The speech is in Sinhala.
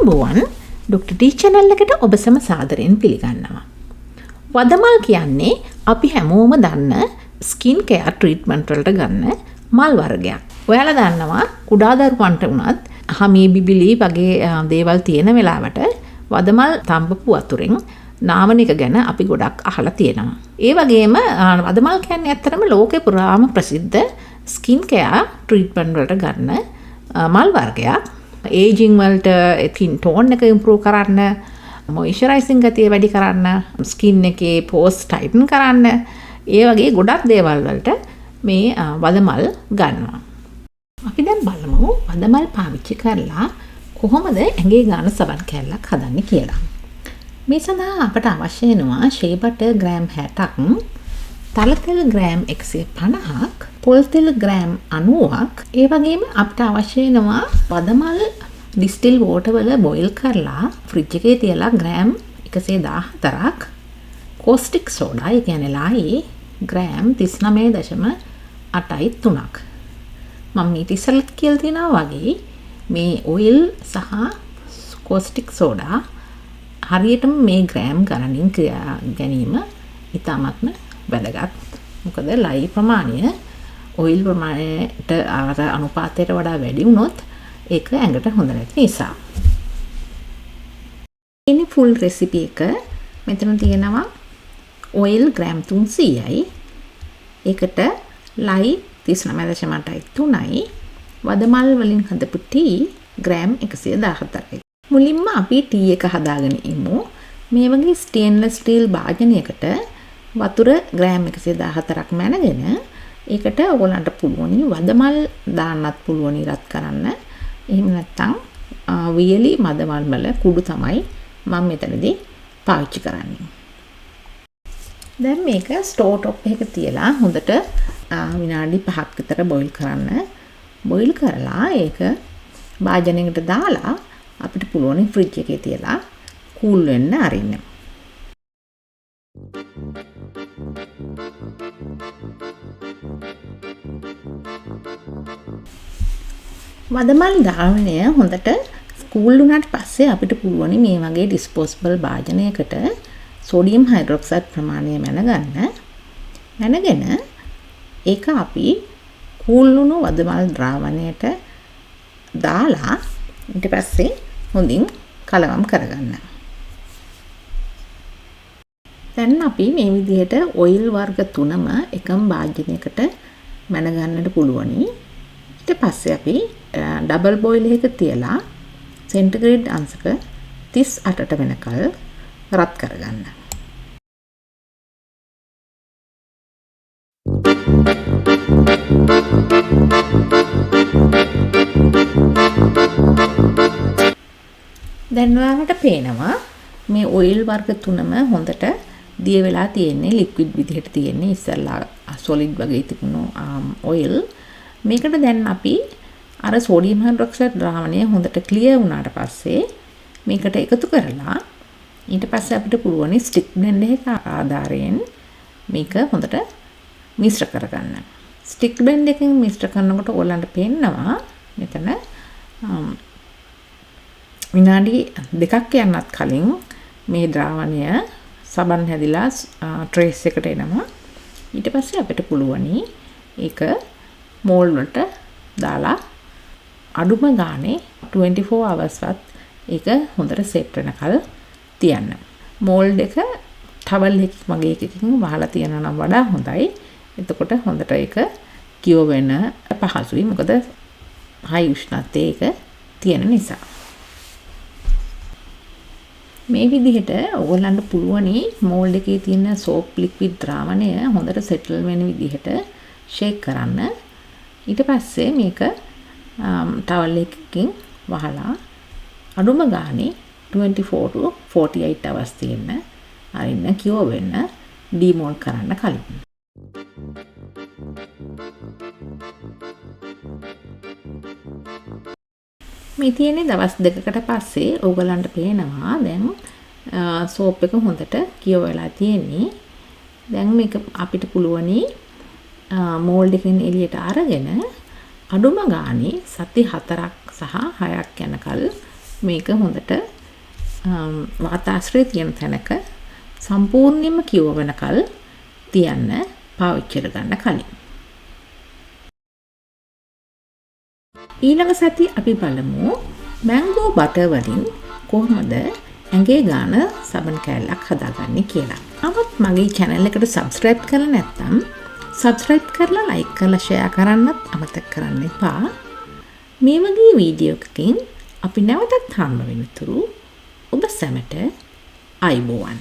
ආයුබෝවන් ඩොක්ටර් ටී channel එකට ඔබ සැම සාදරයෙන් පිළිගන්නවා. වදමල් කියන්නේ අපි හැමෝම දන්න ස්කින් කෙයාර් ට්‍රීට්මන්ට් වලට ගන්න මල් වර්ගයක්. ඔයාලා දන්නවා කුඩා දරුවන්ට වුණත් හමී බිබිලි වගේ දේවල් තියෙන වෙලාවට වදමල් තඹපු වතුරෙන් නාමන එක ගැන අපි ගොඩක් අහලා තියෙනවා. ඒ වගේම වදමල් කියන්නේ ඇත්තටම ලෝකේ පුරාම ප්‍රසිද්ධ ස්කින් කෙයාර් ට්‍රීට්මන්ට් වලට ගන්න මල් වර්ගයක්. ඒජිං වලට ස්කින් ටෝන් එක ඉම්ප්‍රූව් කරන්න, මොයිස්චරයිසිං ගතිය වැඩි කරන්න, ස්කින් එකේ පෝස් ටයිටන් කරන්න, ඒ වගේ ගොඩක් දේවල් වලට මේ වදමල් ගන්නවා. අපි දැන් බලමු වදමල් පාවිච්චි කරලා කොහොමද ඇඟේ ගාන සබන් කෑල්ලක් හදන්නේ කියලා. මේ සඳහා අපට අවශ්‍ය වෙනවා ෂේ බටර් ග්‍රෑම් 60ක්, තල තෙල් ග්‍රෑම් 150ක්, පොල් තෙල් ග්‍රෑම් 90ක්. ඒ වගේම අපිට අවශ්‍ය වෙනවා වදමල් ඩිස්ටිල් වෝටර් වල බොයිල් කරලා ෆ්‍රිජ් එකේ තියලා ග්‍රෑම් 114ක්, කෝස්ටික් සෝඩා ඒ කියන්නේ ලයි ග්‍රෑම් 39.8යි 3ක්. මම ඊට ඉස්සෙල්ලත් කියලා තියෙනවා වගේ මේ ඔයිල් සහ කෝස්ටික් සෝඩා හරියටම මේ ග්‍රෑම් ගණනින් ගැනීම ඉතාමත්ම වැදගත්. මොකද ලයි ප්‍රමාණය ඔයිල් ප්‍රමාණයට අනුපාතයට වඩා වැඩි වුණොත් ඒක ඇඟට හොඳ නැති නිසා. ඉනි ෆුල් රෙසිපි එක මෙතන තියෙනවා ඔයිල් ග්‍රෑම් 300යි. ඒකට ලයි 39.3යි. වදමල් වලින් හදපු ටී ග්‍රෑම් 114යි. මුලින්ම අපි ටී එක හදාගෙන ඉමු. මේ වගේ ස්ටේන්ලස් ස්ටීල් භාජනයකට වතුර ග්‍රෑම් 114ක් මැනගෙන ඒකට ඔයගොල්ලන්ට පුළුවන් වදමල් දාන්නත් පුළුවන් ඉරත් කරන්න. එහෙම නැත්නම් වියලි මදමල් වල කුඩු තමයි මම මෙතනදී පාවිච්චි කරන්නේ. දැන් මේක ස්ටෝව් টොප් එකක තියලා හොඳට විනාඩි 5ක් විතර බොයිල් කරන්න. බොයිල් කරලා ඒක භාජනයකට දාලා අපිට පුළුවන් ෆ්‍රිජ් එකේ තියලා කූල් වෙන්න අරින්න. වදමල් ධාවනය හොඳට කූල් වුණාට පස්සේ අපිට පුළුවන් මේ වගේ ඩිස්පෝසබල් භාජනයකට සෝඩියම් හයිඩ්‍රොක්සයිඩ් ප්‍රමාණය මැනගෙන ඒක අපි කූල් වුණු වදමල් ද්‍රාවණයට දාලා ඊට පස්සේ හොඳින් කලවම් කරගන්න. දැන් අපි මේ විදිහට ඔයිල් වර්ග 3ම එකම භාජනයකට මැනගන්නට පුළුවනි. ඊට පස්සේ අපි ඩබල් බොයිල් එකක තියලා සෙන්ටිග්‍රේඩ් අංශක 38ට වෙනකල් රත් කරගන්න. දැන් ඔයාලට පේනවා මේ ඔයිල් වර්ග 3ම හොඳට දිය වෙලා තියෙන්නේ, ලික්විඩ් විදිහට තියෙන්නේ. ඉස්සෙල්ලා සොලිඩ් වගේ තිබුණු ඔයිල්. මේකට දැන් අපි අර සෝඩියම් හයිඩ්‍රොක්සයිඩ් ද්‍රාවණය හොඳට ක්ලියර් වුණාට පස්සේ මේකට එකතු කරලා ඊට පස්සේ අපිට පුළුවන් ස්ටික් බ්ලෙන්ඩ් එක ආධාරයෙන් මේක හොඳට මිශ්‍ර කරගන්න. ස්ටික් බ්ලෙන්ඩ් එකෙන් මිශ්‍ර කරනකොට ඔයගලන්ට පේනවා මෙතන විනාඩි 2ක් යන්නත් කලින් මේ ද්‍රාවණය සබන් හැදිලා ට්‍රේස් එකට එනවා. ඊට පස්සේ අපිට පුළුවනි ඒක මෝල්ඩ් වලට දාලා අඩුම ගානේ 24 hours වත් ඒක හොඳට සෙට් වෙනකල් තියන්න. මෝල්ඩ් එක ටවල් එකකින් වගේ එකකින් වහලා තියනවා නම් වඩා හොඳයි. එතකොට හොඳට ඒක කියෝ වෙන පහසුයි. මොකද හයි උෂ්ණත්වයේ ඒක තියෙන නිසා. මේ විදිහට ඔයගොල්ලන්ට පුළුවනි මෝල්ඩ් එකේ තියෙන සෝප් ලික්විඩ් ද්‍රාවණය හොඳට සෙටල් වෙන විදිහට ෂේක් කරන්න. ඊට පස්සේ මේක ටවල් එකකින් වහලා අඩුම ගානේ 24 to 48 hours තියෙන්න අරින්න කියෝ වෙන්න ඩීමෝල්ඩ් කරන්න කලින්. මේ තියෙන්නේ දවස් 2කට පස්සේ ඕගලන්ට පේනවා දැන් සෝප් එක හොඳට කියෝ වෙලා තියෙන්නේ. දැන් මේක අපිට පුළුවනි මෝල්ඩ් එකෙන් එළියට අරගෙන අඩුම ගානේ සති 4ක් සහ 6ක් යනකල් මේක හොඳට වාතාශ්‍රය තියෙන තැනක සම්පූර්ණයෙන්ම කිව්ව වෙනකල් තියන්න පාවිච්චි කරගන්න කලින්. ඊළඟ සතිය අපි බලමු මැංගෝ බටර් වලින් කොහොමද ඇඟේ ගාන සබන් කෑල්ලක් හදාගන්නේ කියලා. නමුත් මගේ channel එකට subscribe කරලා නැත්නම් subscribe කරලා like කරලා share කරන්නත් අමතක කරන්න එපා. මේ වගේ වීඩියෝ එකකින් අපි නැවතත් හම්බ වෙනතුරු ඔබ සැමට අයබෝවන්.